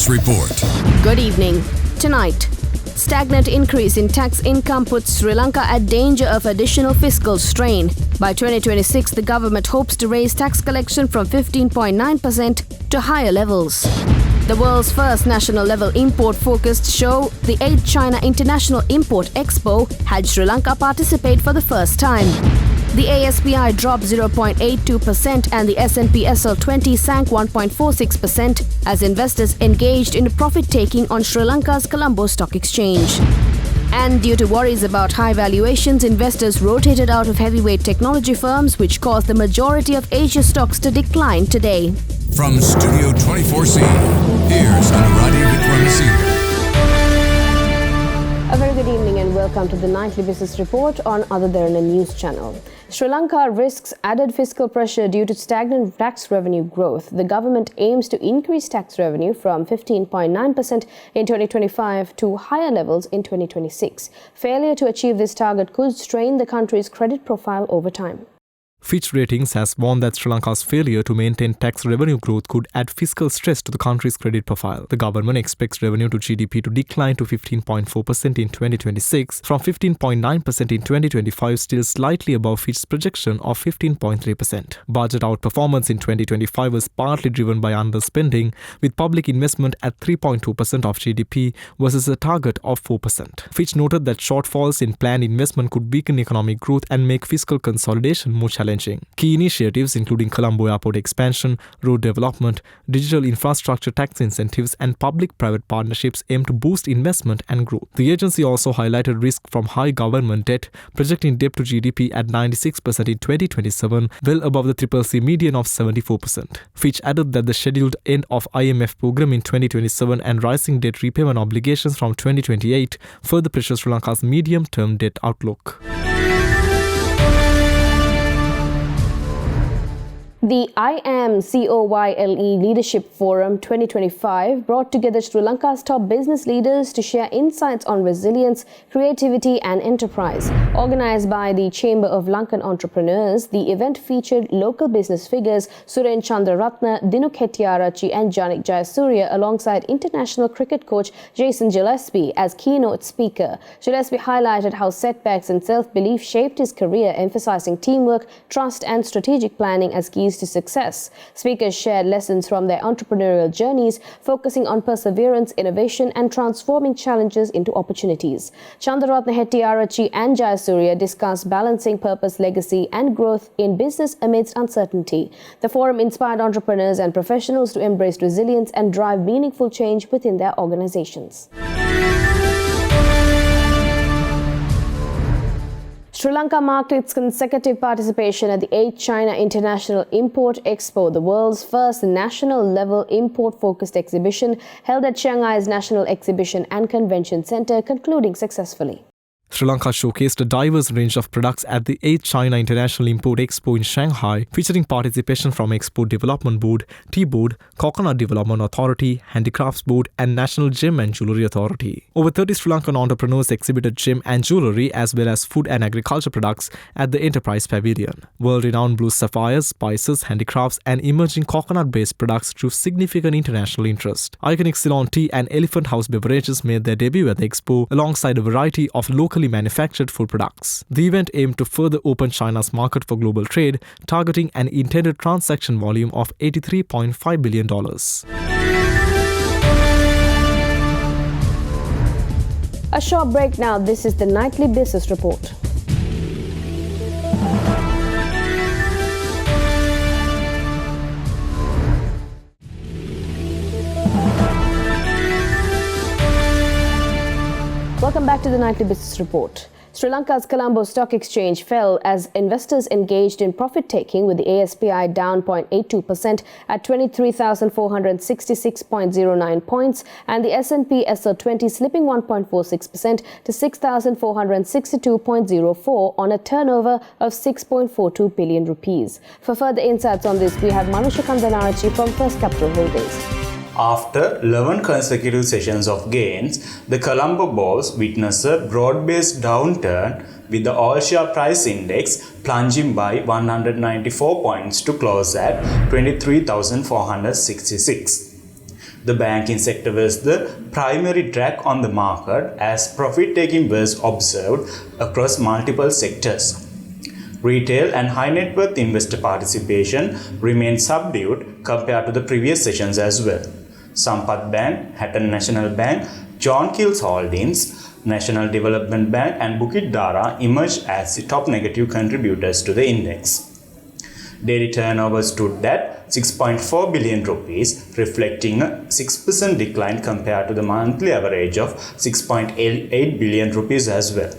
Business Report. Good evening. Tonight, stagnant increase in tax income puts Sri Lanka at danger of additional fiscal strain. By 2026, the government hopes to raise tax collection from 15.9% to higher levels. The world's first national-level import-focused show, the 8th China International Import Expo, had Sri Lanka participate for the first time. The ASPI dropped 0.82% and the S&P SL20 sank 1.46% as investors engaged in profit-taking on Sri Lanka's Colombo Stock Exchange. And due to worries about high valuations, investors rotated out of heavyweight technology firms, which caused the majority of Asia stocks to decline today. From Studio 24C, here's Anuradhi Vikramasinghe. A very good evening and welcome to the Nightly Business Report on Other Derana News Channel. Sri Lanka risks added fiscal pressure due to stagnant tax revenue growth. The government aims to increase tax revenue from 15.9% in 2025 to higher levels in 2026. Failure to achieve this target could strain the country's credit profile over time. Fitch Ratings has warned that Sri Lanka's failure to maintain tax revenue growth could add fiscal stress to the country's credit profile. The government expects revenue to GDP to decline to 15.4% in 2026 from 15.9% in 2025, still slightly above Fitch's projection of 15.3%. Budget outperformance in 2025 was partly driven by underspending, with public investment at 3.2% of GDP versus a target of 4%. Fitch noted that shortfalls in planned investment could weaken economic growth and make fiscal consolidation more challenging. Key initiatives including Colombo Airport expansion, road development, digital infrastructure tax incentives and public-private partnerships aim to boost investment and growth. The agency also highlighted risk from high government debt, projecting debt to GDP at 96% in 2027, well above the CCC median of 74%. Fitch added that the scheduled end of IMF program in 2027 and rising debt repayment obligations from 2028 further pressure Sri Lanka's medium-term debt outlook. The IAM-COYLE Leadership Forum 2025 brought together Sri Lanka's top business leaders to share insights on resilience, creativity and enterprise. Organized by the Chamber of Lankan Entrepreneurs, the event featured local business figures Suren Chandraratna, Dinuk Hettiarachchi and Janik Jayasuriya alongside international cricket coach Jason Gillespie as keynote speaker. Gillespie highlighted how setbacks and self-belief shaped his career, emphasizing teamwork, trust and strategic planning as keys to success. Speakers shared lessons from their entrepreneurial journeys, focusing on perseverance, innovation and transforming challenges into opportunities. Chandraratna Hettiarachchi and Jayasuriya discussed balancing purpose, legacy and growth in business amidst uncertainty. The forum inspired entrepreneurs and professionals to embrace resilience and drive meaningful change within their organizations. Sri Lanka marked its consecutive participation at the 8th China International Import Expo, the world's first national-level import-focused exhibition held at Shanghai's National Exhibition and Convention Center, concluding successfully. Sri Lanka showcased a diverse range of products at the 8th China International Import Expo in Shanghai, featuring participation from Export Development Board, Tea Board, Coconut Development Authority, Handicrafts Board and National Gem and Jewellery Authority. Over 30 Sri Lankan entrepreneurs exhibited gem and jewellery as well as food and agriculture products at the Enterprise Pavilion. World-renowned blue sapphires, spices, handicrafts and emerging coconut-based products drew significant international interest. Iconic Ceylon tea and Elephant House beverages made their debut at the expo alongside a variety of locally manufactured food products. The event aimed to further open China's market for global trade, targeting an intended transaction volume of $83.5 billion. A short break now. This is the Nightly Business Report. Welcome back to the Nightly Business Report. Sri Lanka's Colombo Stock Exchange fell as investors engaged in profit-taking, with the ASPI down 0.82% at 23,466.09 points and the S&P SL20 slipping 1.46% to 6,462.04 on a turnover of 6.42 billion rupees. For further insights on this, we have Manusha Kandanarachi from First Capital Holdings. After 11 consecutive sessions of gains, the Colombo Bourse witnessed a broad-based downturn, with the all-share price index plunging by 194 points to close at 23,466. The banking sector was the primary drag on the market as profit-taking was observed across multiple sectors. Retail and high net worth investor participation remained subdued compared to the previous sessions as well. Sampath Bank, Hatton National Bank, John Keells Holdings, National Development Bank and Bukit Dara emerged as the top negative contributors to the index. Daily turnover stood at 6.4 billion rupees, reflecting a 6% decline compared to the monthly average of 6.8 billion rupees as well.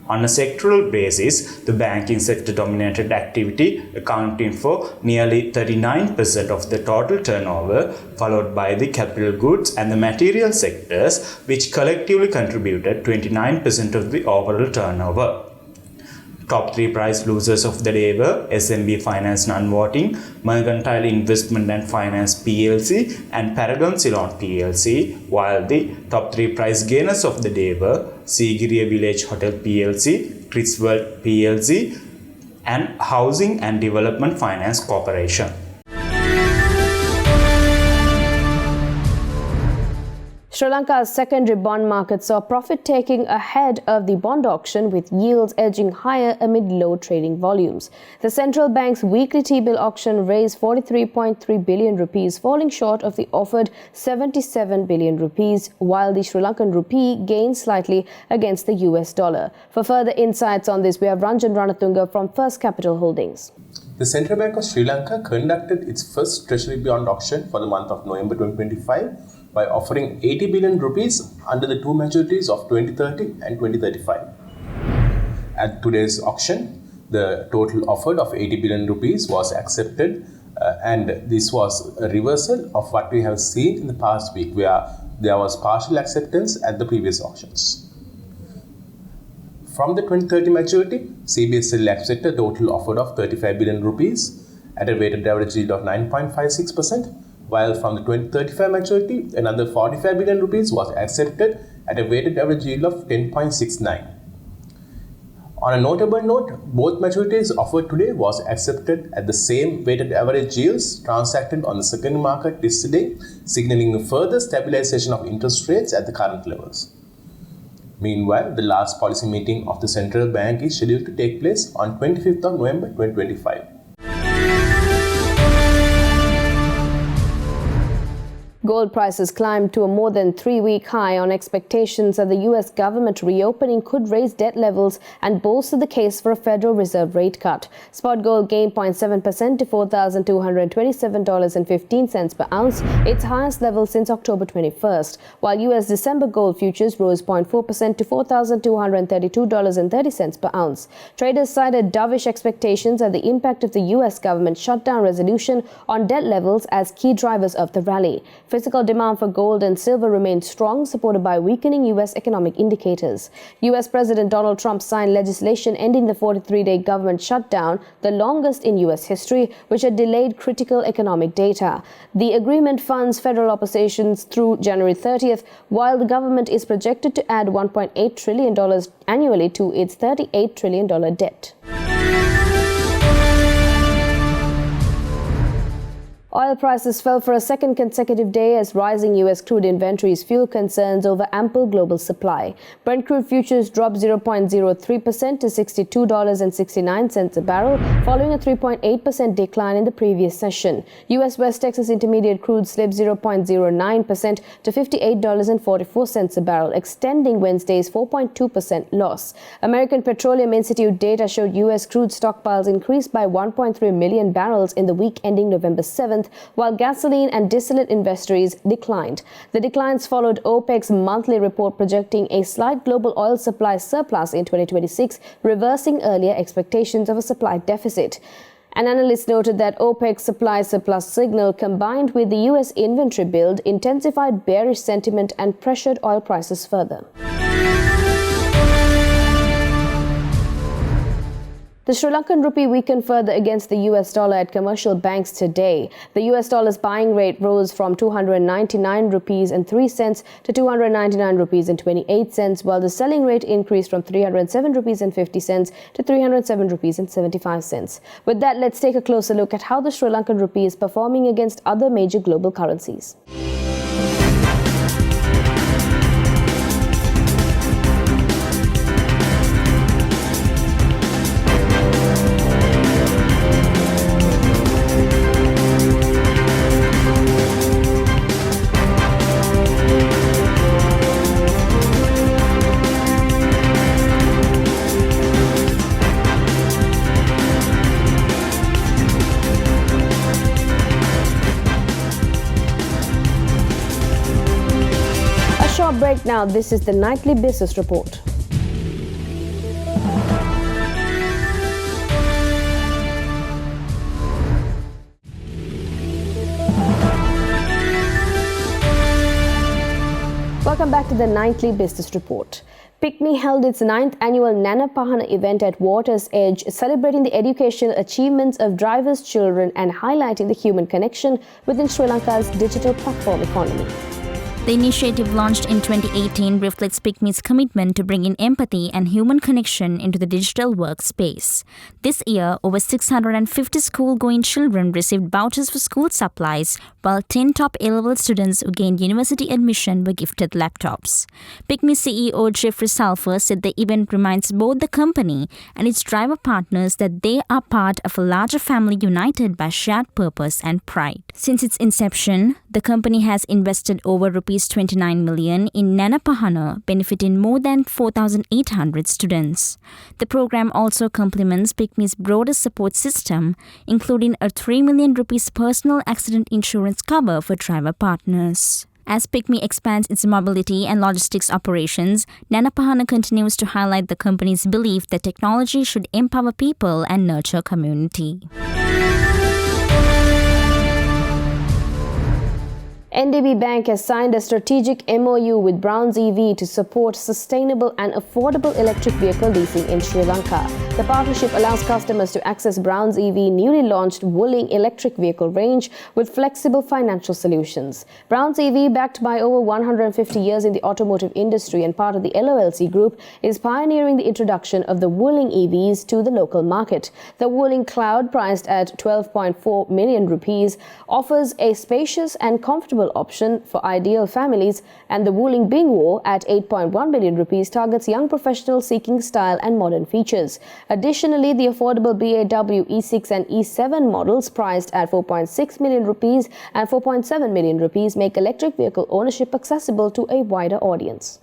On a sectoral basis, the banking sector dominated activity, accounting for nearly 39% of the total turnover, followed by the capital goods and the material sectors, which collectively contributed 29% of the overall turnover. Top 3 price losers of the day were SMB Finance Non-Voting, Mercantile Investment and Finance PLC and Paragon Ceylon PLC, while the top 3 price gainers of the day were Sigiriya Village Hotel PLC, Crisworld PLC and Housing and Development Finance Corporation. Sri Lanka's secondary bond market saw profit-taking ahead of the bond auction, with yields edging higher amid low trading volumes. The central bank's weekly T-bill auction raised 43.3 billion rupees, falling short of the offered 77 billion rupees, while the Sri Lankan rupee gained slightly against the US dollar. For further insights on this, we have Ranjan Ranatunga from First Capital Holdings. The Central Bank of Sri Lanka conducted its first treasury bond auction for the month of November 2025 by offering 80 billion rupees under the two maturities of 2030 and 2035. At today's auction, the total offered of 80 billion rupees was accepted, and this was a reversal of what we have seen in the past week, where there was partial acceptance at the previous auctions. From the 2030 maturity, CBSL accepted a total offered of 35 billion rupees at a weighted average yield of 9.56%, while from the 2035 maturity, another 45 billion rupees was accepted at a weighted average yield of 10.69. On a notable note, both maturities offered today was accepted at the same weighted average yields transacted on the secondary market yesterday, signaling a further stabilization of interest rates at the current levels. Meanwhile, the last policy meeting of the central bank is scheduled to take place on 25th of November 2025. Gold prices climbed to a more than 3-week high on expectations that the U.S. government reopening could raise debt levels and bolster the case for a Federal Reserve rate cut. Spot gold gained 0.7% to $4,227.15 per ounce, its highest level since October 21st, while U.S. December gold futures rose 0.4% to $4,232.30 per ounce. Traders cited dovish expectations at the impact of the U.S. government shutdown resolution on debt levels as key drivers of the rally. Physical demand for gold and silver remained strong, supported by weakening U.S. economic indicators. U.S. President Donald Trump signed legislation ending the 43-day government shutdown, the longest in U.S. history, which had delayed critical economic data. The agreement funds federal operations through January 30th, while the government is projected to add $1.8 trillion annually to its $38 trillion debt. Oil prices fell for a second consecutive day as rising U.S. crude inventories fuel concerns over ample global supply. Brent crude futures dropped 0.03% to $62.69 a barrel, following a 3.8% decline in the previous session. U.S. West Texas Intermediate crude slipped 0.09% to $58.44 a barrel, extending Wednesday's 4.2% loss. American Petroleum Institute data showed U.S. crude stockpiles increased by 1.3 million barrels in the week ending November 7th, while gasoline and distillate inventories declined. The declines followed OPEC's monthly report projecting a slight global oil supply surplus in 2026, reversing earlier expectations of a supply deficit. An analyst noted that OPEC's supply surplus signal, combined with the U.S. inventory build, intensified bearish sentiment and pressured oil prices further. The Sri Lankan rupee weakened further against the US dollar at commercial banks today. The US dollar's buying rate rose from 299 rupees and 3 cents to 299 rupees and 28 cents, while the selling rate increased from 307 rupees and 50 cents to 307 rupees and 75 cents. With that, let's take a closer look at how the Sri Lankan rupee is performing against other major global currencies. Now, this is the Nightly Business Report. Welcome back to the Nightly Business Report. PICMI held its 9th annual Nana Pahana event at Water's Edge, celebrating the educational achievements of drivers' children and highlighting the human connection within Sri Lanka's digital platform economy. The initiative, launched in 2018, reflects PICMI's commitment to bringing empathy and human connection into the digital workspace. This year, over 650 school-going children received vouchers for school supplies, while 10 top A-level students who gained university admission were gifted laptops. PICMI CEO Jeffrey Salfer said the event reminds both the company and its driver partners that they are part of a larger family united by shared purpose and pride. Since its inception, the company has invested over ₹29 million in Nana Pahana, benefiting more than 4,800 students. The program also complements PICMI's broader support system, including a ₹3 million personal accident insurance cover for driver partners. As PICMI expands its mobility and logistics operations, Nana Pahana continues to highlight the company's belief that technology should empower people and nurture community. NDB Bank has signed a strategic MOU with Browns EV to support sustainable and affordable electric vehicle leasing in Sri Lanka. The partnership allows customers to access Browns EV newly launched Wuling electric vehicle range with flexible financial solutions. Browns EV, backed by over 150 years in the automotive industry and part of the LOLC group, is pioneering the introduction of the Wuling EVs to the local market. The Wuling Cloud, priced at ₹12.4 million, offers a spacious and comfortable option for ideal families, and the Wuling Bingwo at ₹8.1 million targets young professionals seeking style and modern features. Additionally, the affordable BAW E6 and E7 models, priced at ₹4.6 million and ₹4.7 million, make electric vehicle ownership accessible to a wider audience.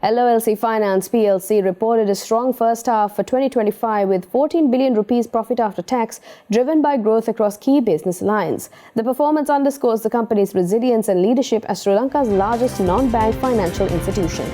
LOLC Finance PLC reported a strong first half for 2025 with ₹14 billion profit after tax, driven by growth across key business lines. The performance underscores the company's resilience and leadership as Sri Lanka's largest non-bank financial institution.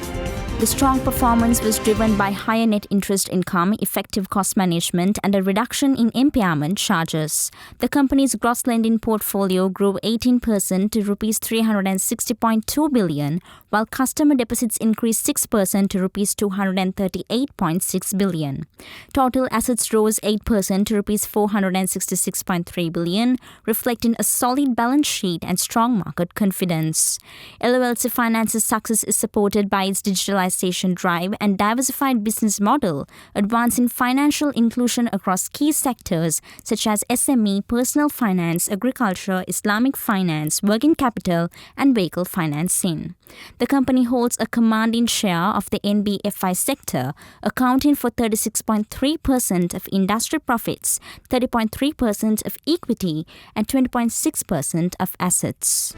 The strong performance was driven by higher net interest income, effective cost management, and a reduction in impairment charges. The company's gross lending portfolio grew 18% to ₹360.2 billion, while customer deposits increased 6% to ₹238.6 billion. Total assets rose 8% to ₹466.3 billion, reflecting a solid balance sheet and strong market confidence. LOLC Finance's success is supported by its digitalization drive and diversified business model, advancing financial inclusion across key sectors such as SME, personal finance, agriculture, Islamic finance, working capital, and vehicle financing. The company holds a commanding share of the NBFI sector, accounting for 36.3% of industry profits, 30.3% of equity, and 20.6% of assets.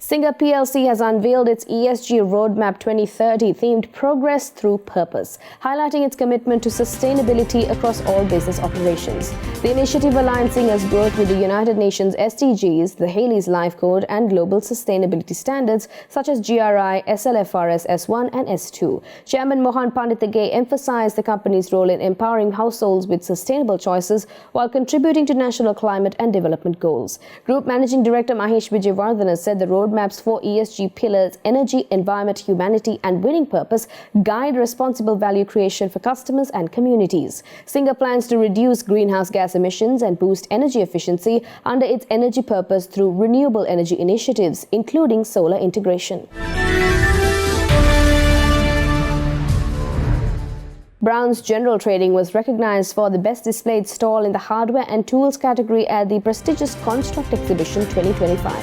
Singer PLC has unveiled its ESG Roadmap 2030 themed Progress Through Purpose, highlighting its commitment to sustainability across all business operations. The initiative aligns Singer's growth with the United Nations SDGs, the Haley's Life Code, and global sustainability standards such as GRI, SLFRS S1 and S2. Chairman Mohan Panditagay emphasized the company's role in empowering households with sustainable choices while contributing to national climate and development goals. Group Managing Director Mahesh Vijayawardena said the roadmap's 4 ESG pillars, energy, environment, humanity, and winning purpose, guide responsible value creation for customers and communities. Singer plans to reduce greenhouse gas emissions and boost energy efficiency under its energy purpose through renewable energy initiatives, including solar integration. Brown's General Trading was recognized for the best displayed stall in the hardware and tools category at the prestigious Construct Exhibition 2025.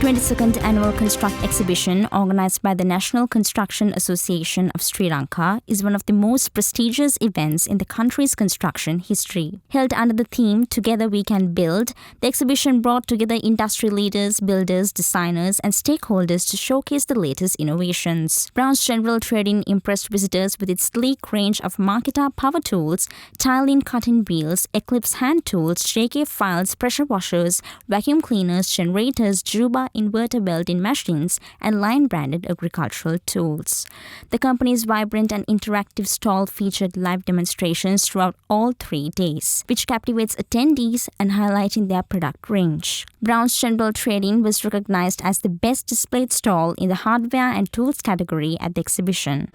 22nd Annual Construct Exhibition, organised by the National Construction Association of Sri Lanka, is one of the most prestigious events in the country's construction history. Held under the theme Together We Can Build, the exhibition brought together industry leaders, builders, designers and stakeholders to showcase the latest innovations. Brown's General Trading impressed visitors with its sleek range of Makita power tools, tile-in cutting wheels, Eclipse hand tools, JK files, pressure washers, vacuum cleaners, generators, Juba inverter welding machines and line-branded agricultural tools. The company's vibrant and interactive stall featured live demonstrations throughout all 3 days, which captivates attendees and highlighting their product range. Brown's General Trading was recognized as the best displayed stall in the hardware and tools category at the exhibition.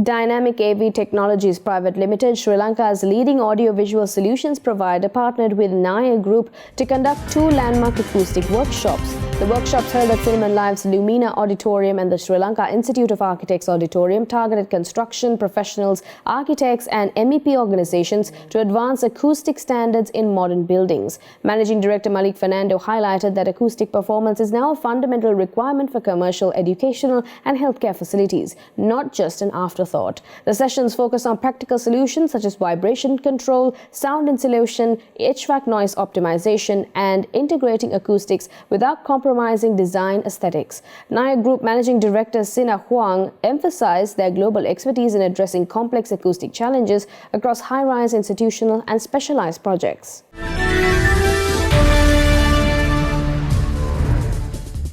Dynamic AV Technologies Private Limited, Sri Lanka's leading audiovisual solutions provider, partnered with Naya Group to conduct 2 landmark acoustic workshops. The workshops held at Cinema Live's Lumina Auditorium and the Sri Lanka Institute of Architects Auditorium targeted construction professionals, architects and MEP organizations to advance acoustic standards in modern buildings. Managing Director Malik Fernando highlighted that acoustic performance is now a fundamental requirement for commercial, educational and healthcare facilities, not just an afterthought. The sessions focus on practical solutions such as vibration control, sound insulation, HVAC noise optimization and integrating acoustics without compromising design aesthetics. Naya Group Managing Director Sina Huang emphasized their global expertise in addressing complex acoustic challenges across high-rise institutional and specialized projects.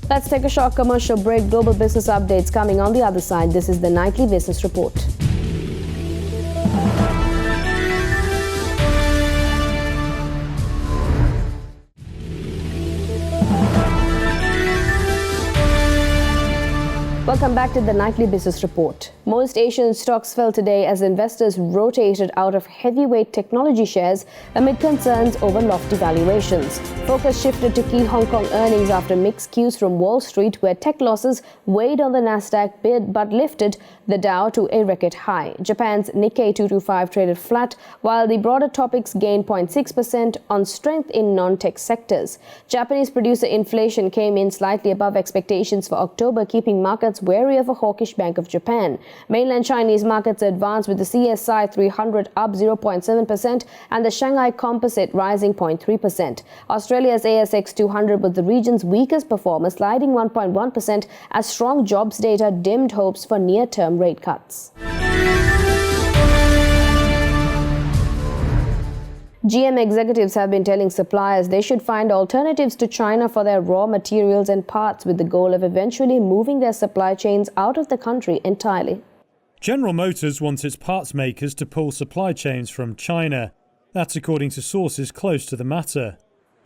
Let's take a short commercial break. Global business updates coming on the other side. This is the Nightly Business Report. Welcome back to the Nightly Business Report. Most Asian stocks fell today as investors rotated out of heavyweight technology shares amid concerns over lofty valuations. Focus shifted to key Hong Kong earnings after mixed cues from Wall Street, where tech losses weighed on the Nasdaq bid but lifted the Dow to a record high. Japan's Nikkei 225 traded flat, while the broader topics gained 0.6% on strength in non-tech sectors. Japanese producer inflation came in slightly above expectations for October, keeping markets wary of a hawkish Bank of Japan. Mainland Chinese markets advanced with the CSI 300 up 0.7% and the Shanghai Composite rising 0.3%. Australia's ASX 200 was the region's weakest performer, sliding 1.1% as strong jobs data dimmed hopes for near-term rate cuts. GM executives have been telling suppliers they should find alternatives to China for their raw materials and parts, with the goal of eventually moving their supply chains out of the country entirely. General Motors wants its parts makers to pull supply chains from China. That's according to sources close to the matter.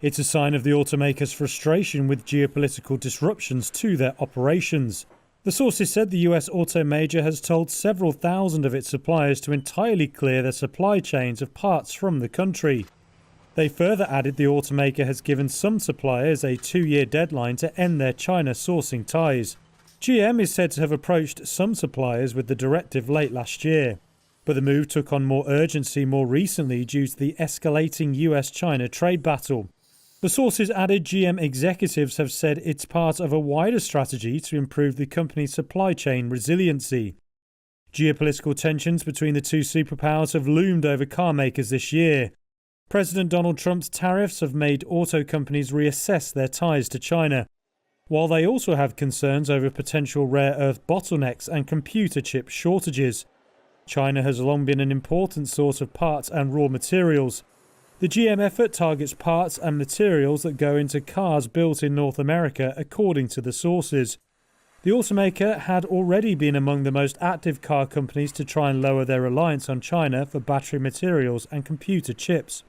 It's a sign of the automaker's frustration with geopolitical disruptions to their operations. The sources said the US auto major has told several thousand of its suppliers to entirely clear their supply chains of parts from the country. They further added the automaker has given some suppliers a 2-year deadline to end their China sourcing ties. GM is said to have approached some suppliers with the directive late last year, but the move took on more urgency more recently due to the escalating US-China trade battle. The sources added GM executives have said it's part of a wider strategy to improve the company's supply chain resiliency. Geopolitical tensions between the two superpowers have loomed over car makers this year. President Donald Trump's tariffs have made auto companies reassess their ties to China, while they also have concerns over potential rare earth bottlenecks and computer chip shortages. China has long been an important source of parts and raw materials. The GM effort targets parts and materials that go into cars built in North America, according to the sources. The automaker had already been among the most active car companies to try and lower their reliance on China for battery materials and computer chips.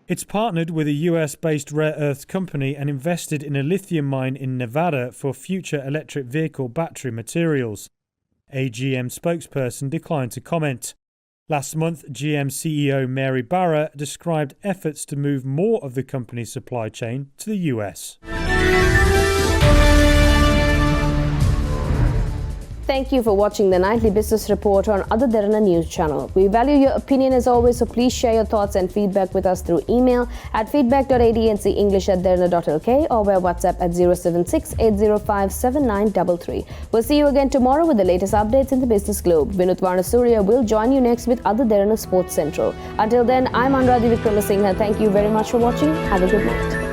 It's partnered with a US-based rare earths company and invested in a lithium mine in Nevada for future electric vehicle battery materials. A GM spokesperson declined to comment. Last month, GM CEO Mary Barra described efforts to move more of the company's supply chain to the US. Thank you for watching the Nightly Business Report on Other Derana News Channel. We value your opinion as always, so please share your thoughts and feedback with us through email at feedback.adncenglish@derana.lk or via WhatsApp at 076-805-7933. We'll see you again tomorrow with the latest updates in the business globe. Vinod Varnasurya will join you next with Other Derana Sports Central. Until then, I'm Anuradhi Vikramasinghe. Thank you very much for watching. Have a good night.